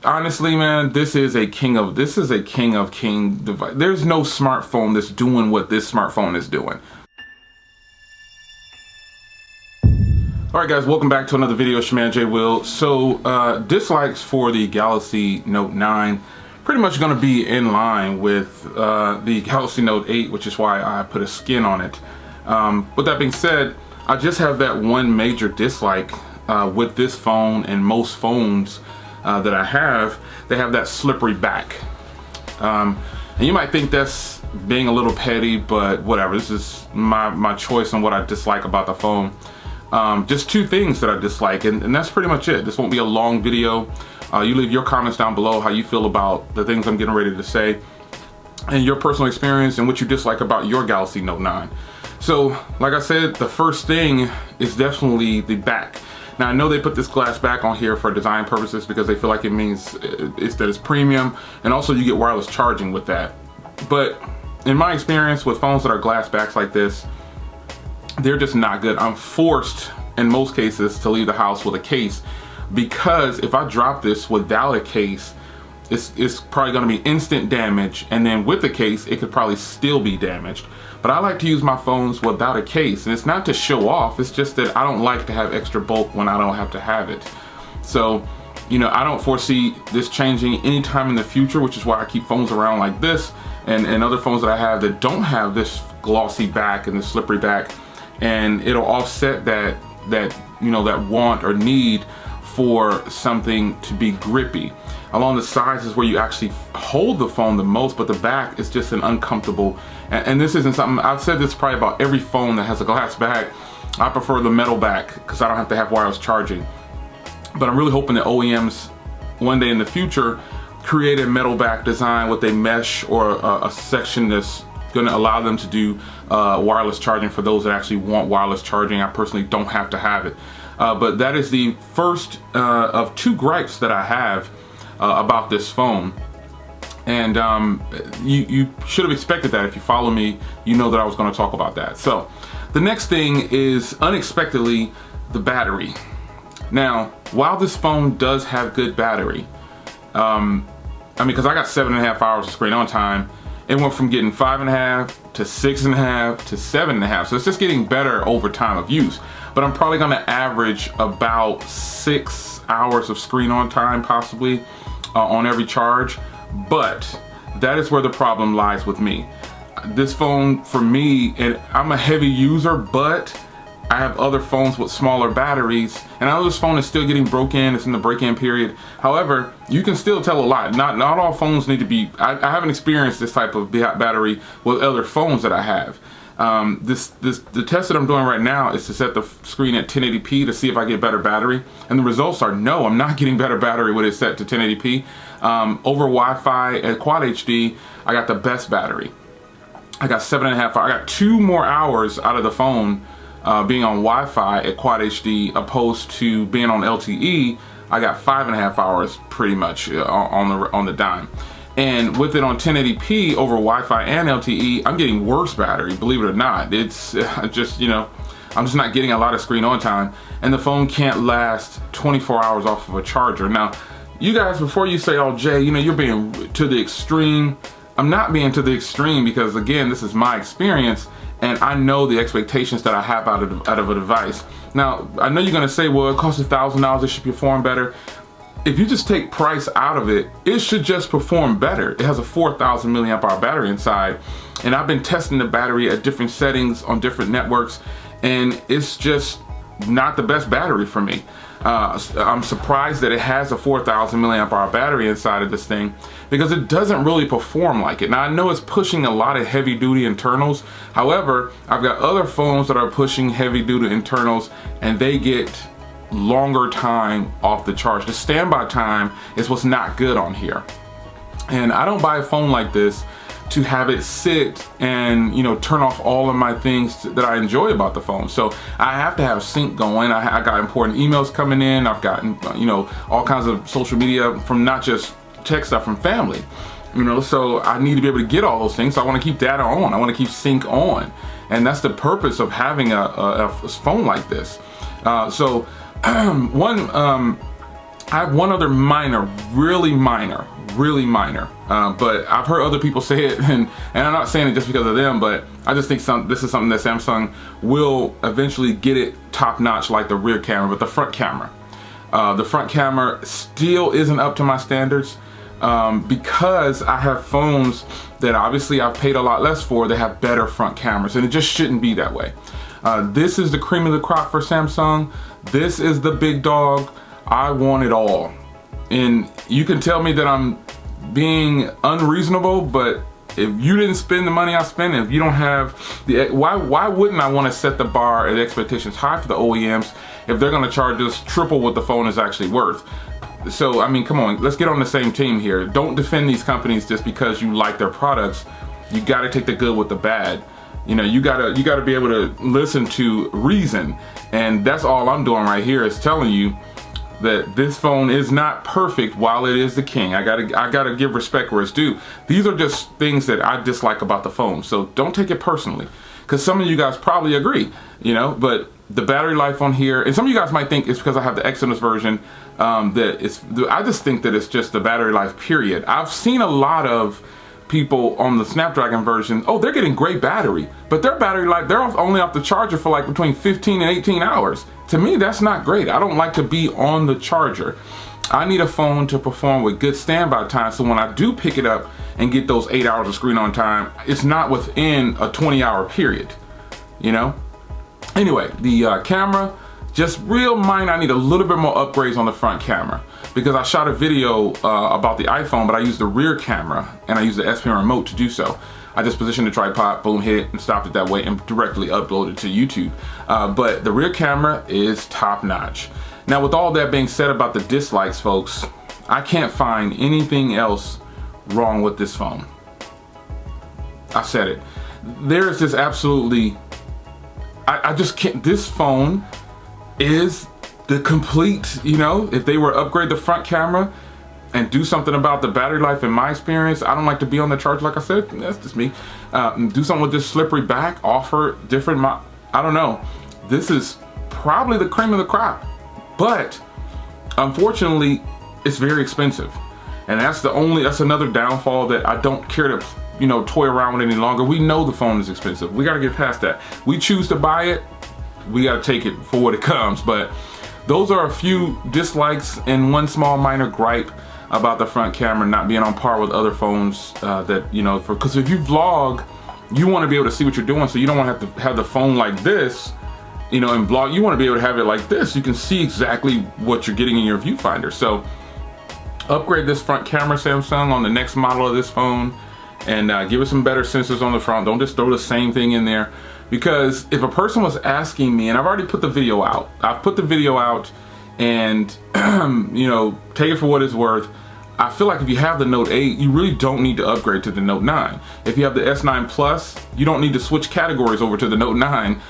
Honestly, man, this is a king of king device. There's no smartphone that's doing what this smartphone is doing. All right, guys, welcome back to another video. It's your man J Will. So dislikes for the Galaxy Note 9 pretty much going to be in line with the Galaxy Note 8, which is why I put a skin on it. With that being said, I just have that one major dislike with this phone and most phones that I have. They have that slippery back, and you might think that's being a little petty, but whatever. This is my choice on what I dislike about the phone. Just two things that I dislike, and that's pretty much it. This won't be a long video. You leave your comments down below how you feel about the things I'm getting ready to say and your personal experience and what you dislike about your Galaxy Note 9. So like I said, the first thing is definitely the back. Now I know they put this glass back on here for design purposes because they feel like it means that it's premium, and also you get wireless charging with that. But in my experience with phones that are glass backs like this, they're just not good. I'm forced in most cases to leave the house with a case, because if I drop this without a case, it's probably going to be instant damage, and then with the case it could probably still be damaged. But I like to use my phones without a case, and it's not to show off, it's just that I don't like to have extra bulk when I don't have to have it. So, you know, I don't foresee this changing anytime in the future, which is why I keep phones around like this and other phones that I have that don't have this glossy back and the slippery back, and it'll offset that you know, that want or need for something to be grippy. Along the sides is where you actually hold the phone the most, but the back is just an uncomfortable, and this isn't something, I've said this probably about every phone that has a glass back. I prefer the metal back because I don't have to have wireless charging. But I'm really hoping that OEMs one day in the future create a metal back design with a mesh or a section that's going to allow them to do wireless charging for those that actually want wireless charging. I personally don't have to have it. But that is the first of two gripes that I have about this phone. And you should have expected that. If you follow me, you know that I was going to talk about that. So the next thing is unexpectedly the battery. Now, while this phone does have good battery, I mean, because I got 7.5 hours of screen on time, it went from getting 5.5 to 6.5 to 7.5. So it's just getting better over time of use. But I'm probably gonna average about 6 hours of screen on time, possibly, on every charge. But that is where the problem lies with me. This phone, for me, and I'm a heavy user, but I have other phones with smaller batteries, and I know this phone is still getting broken. It's in the break-in period. However, you can still tell a lot. Not all phones need to be. I haven't experienced this type of battery with other phones that I have. The test that I'm doing right now is to set the screen at 1080p to see if I get better battery, and the results are no, I'm not getting better battery with it set to 1080p. Over Wi-Fi at Quad HD, I got the best battery. I got 7.5 hours. I got 2 more hours out of the phone being on Wi-Fi at Quad HD opposed to being on LTE. I got 5.5 hours pretty much on the dime. And with it on 1080p over Wi-Fi and LTE, I'm getting worse battery, believe it or not. It's just, you know, I'm just not getting a lot of screen on time, and the phone can't last 24 hours off of a charger. Now, you guys, before you say, oh Jay, you know, you're being to the extreme, I'm not being to the extreme, because again, this is my experience, and I know the expectations that I have out of a device. Now, I know you're gonna say, well, it costs $1,000, it should perform better. If you just take price out of it, it should just perform better. It has a 4,000 milliamp hour battery inside, and I've been testing the battery at different settings on different networks, and it's just not the best battery for me. I'm surprised that it has a 4,000 milliamp hour battery inside of this thing, because it doesn't really perform like it. Now, I know it's pushing a lot of heavy duty internals. However, I've got other phones that are pushing heavy duty internals, and they get longer time off the charge. The standby time is what's not good on here. And I don't buy a phone like this to have it sit and, you know, turn off all of my things that I enjoy about the phone. So I have to have sync going. I got important emails coming in. I've gotten, you know, all kinds of social media from not just tech stuff, from family, you know, so I need to be able to get all those things. So I want to keep data on. I want to keep sync on. And that's the purpose of having a phone like this. One I have one other minor, really minor, but I've heard other people say it, and I'm not saying it just because of them, but I just think this is something that Samsung will eventually get it top notch, like the rear camera, but the front camera. The front camera still isn't up to my standards because I have phones that obviously I've paid a lot less for that have better front cameras, and it just shouldn't be that way. This is the cream of the crop for Samsung. This is the big dog. I want it all. And you can tell me that I'm being unreasonable, but if you didn't spend the money I spent, if you don't have the, why wouldn't I want to set the bar at expectations high for the OEMs if they're going to charge us triple what the phone is actually worth? So, I mean, come on, let's get on the same team here. Don't defend these companies just because you like their products. You got to take the good with the bad. You know, you gotta be able to listen to reason, and that's all I'm doing right here is telling you that this phone is not perfect while it is the king. I gotta give respect where it's due. These are just things that I dislike about the phone, so don't take it personally, because some of you guys probably agree, you know, but the battery life on here, and some of you guys might think it's because I have the Exynos version, I just think that it's just the battery life, period. I've seen a lot of people on the Snapdragon version, oh, they're getting great battery, but their battery life, they're only off the charger for like between 15 and 18 hours. To me, that's not great. I don't like to be on the charger. I need a phone to perform with good standby time, so when I do pick it up and get those 8 hours of screen on time, it's not within a 20-hour period, you know? Anyway, the camera, just real minor. I need a little bit more upgrades on the front camera, because I shot a video about the iPhone, but I used the rear camera and I used the S Pen remote to do so. I just positioned the tripod, boom, hit it, and stopped it that way and directly uploaded to YouTube. But the rear camera is top notch. Now, with all that being said about the dislikes, folks, I can't find anything else wrong with this phone. I said it. There is just absolutely, I just can't, this phone is the complete, you know, if they were to upgrade the front camera and do something about the battery life, in my experience, I don't like to be on the charge, like I said, that's just me. Do something with this slippery back, offer different, I don't know. This is probably the cream of the crop, but unfortunately, it's very expensive. And that's another downfall that I don't care to, you know, toy around with any longer. We know the phone is expensive. We gotta get past that. We choose to buy it, we gotta take it for what it comes. But those are a few dislikes and one small minor gripe about the front camera not being on par with other phones that, you know, because if you vlog, you want to be able to see what you're doing, so you don't want to have the phone like this, you know, and vlog. You want to be able to have it like this. You can see exactly what you're getting in your viewfinder. So upgrade this front camera, Samsung, on the next model of this phone, and give it some better sensors on the front. Don't just throw the same thing in there, because if a person was asking me, and I've already put the video out, and you know, take it for what it's worth. I feel like if you have the Note 8, you really don't need to upgrade to the Note 9. If you have the S9 Plus, you don't need to switch categories over to the Note 9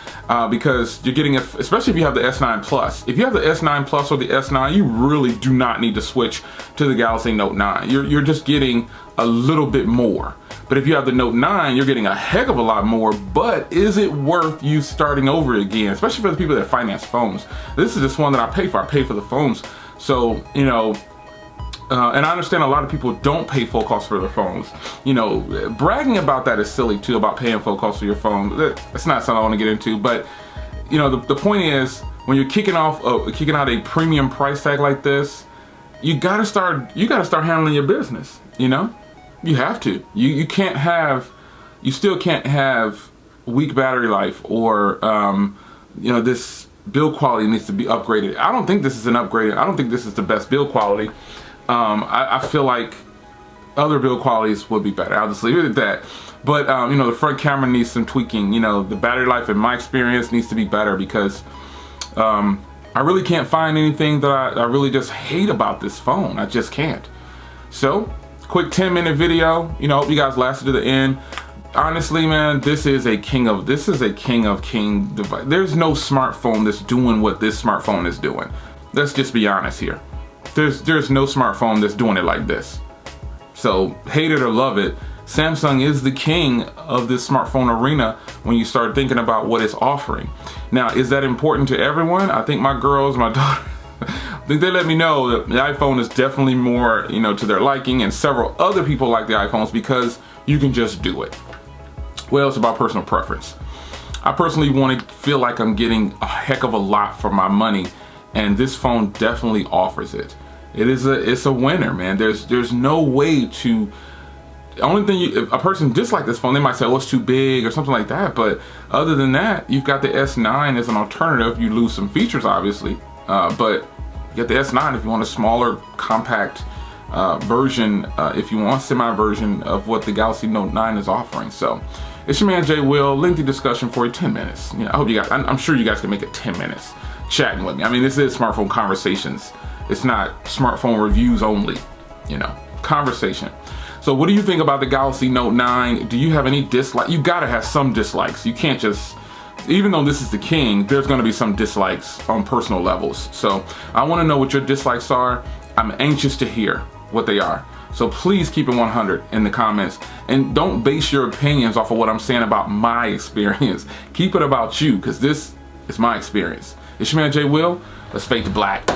because you're getting, especially if you have the S9 Plus. If you have the S9 Plus or the S9, you really do not need to switch to the Galaxy Note 9. You're just getting a little bit more. But if you have the Note 9, you're getting a heck of a lot more, but is it worth you starting over again? Especially for the people that finance phones. This is just one that I pay for. I pay for the phones. So, you know, and I understand a lot of people don't pay full cost for their phones. You know, bragging about that is silly too, about paying full cost for your phone. That's not something I want to get into, but you know, the point is, when you're kicking out a premium price tag like this, you gotta start handling your business, you know? You have to. You still can't have weak battery life, or you know, this build quality needs to be upgraded. I don't think this is an upgrade. I don't think this is the best build quality. I feel like other build qualities would be better. I'll just leave it at that. But you know, the front camera needs some tweaking. You know, the battery life, in my experience, needs to be better, because I really can't find anything that I really just hate about this phone. I just can't. So, quick 10-minute video. You know, hope you guys lasted to the end. Honestly, man, this is a king of king device. There's no smartphone that's doing what this smartphone is doing. Let's just be honest here. There's no smartphone that's doing it like this. So, hate it or love it, Samsung is the king of this smartphone arena when you start thinking about what it's offering. Now, is that important to everyone? I think my girls, my daughter, think they let me know that the iPhone is definitely more, you know, to their liking, and several other people like the iPhones because you can just do it. Well, it's about personal preference. I personally want to feel like I'm getting a heck of a lot for my money, and this phone definitely offers it. It's a winner, man. There's no way to. The only thing if a person dislikes this phone, they might say, "Oh, it's too big" or something like that. But other than that, you've got the S9 as an alternative. You lose some features, obviously, but you get the S9 if you want a smaller, compact version. If you want a semi version of what the Galaxy Note 9 is offering. So, it's your man Jay Will. Lengthy discussion for you, 10 minutes. You know, I hope you guys. I'm sure you guys can make it 10 minutes chatting with me. I mean, this is smartphone conversations. It's not smartphone reviews only. You know, conversation. So what do you think about the Galaxy Note 9? Do you have any dislike? You gotta have some dislikes. You can't just, even though this is the king, there's gonna be some dislikes on personal levels. So I wanna know what your dislikes are. I'm anxious to hear what they are. So please keep it 100 in the comments. And don't base your opinions off of what I'm saying about my experience. Keep it about you, because this is my experience. It's your man Jay Will. Let's fade to black.